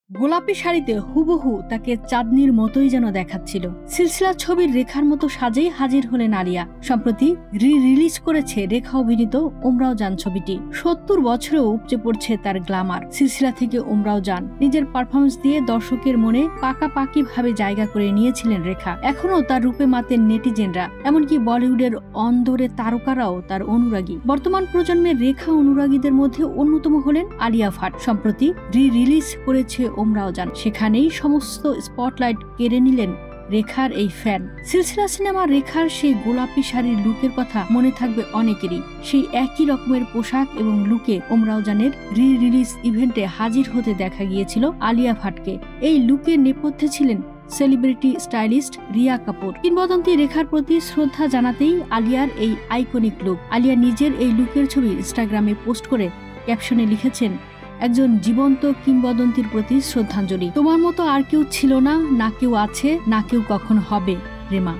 গোলাপি শাড়িতে হুবহু তাকে চাঁদনির মতোই যেন দেখাচ্ছিল। সিলসিলা ছবির রেখার মতো সাজেই হাজির হলেন আলিয়া। সম্প্রতি রিলিজ করেছে রেখা অভিনীত উমরাও জান ছবিটি। ৭০ বছরেও উপচে পড়ছে তার গ্ল্যামার। সিলসিলা থেকে উমরাও জান নিজের পারফরমেন্স দিয়ে দর্শকের মনে পাকাপাকি ভাবে জায়গা করে নিয়েছিলেন রেখা। এখনো তার রূপে মাতেন নেটিজেনরা, এমনকি বলিউডের অন্দরে তারকারাও তার অনুরাগী। বর্তমান প্রজন্মের রেখা অনুরাগীদের মধ্যে অন্যতম হলেন আলিয়া ভাট। সম্প্রতি রিলিজ করেছে উমরাও জান, সেখানেই সমস্ত স্পটলাইট কেড়ে নিলেন রেখার এই ফ্যান। সিলসিলা সিনেমা রেখার সেই গোলাপি শাড়ির লুকের কথা মনে থাকবে অনেকেরই। সেই একই রকমের পোশাক এবং লুকে উমরাও জানের রিলিজ ইভেন্টে হাজির হতে দেখা গিয়েছিল আলিয়া ভাটকে। এই লুকের নেপথ্যে ছিলেন সেলিব্রিটি স্টাইলিস্ট রিয়া কাপুর। কিংবদন্তি রেখার প্রতি শ্রদ্ধা জানাতেই আলিয়ার এই আইকনিক লুক। আলিয়া নিজের এই লুকের ছবি ইনস্টাগ্রামে পোস্ট করে ক্যাপশনে লিখেছেন, একজন জীবন্ত কিংবদন্তির প্রতি শ্রদ্ধাঞ্জলি। তোমার মতো আর কেউ ছিল না, না কেউ আছে, না কেউ কখন হবে, রেমা।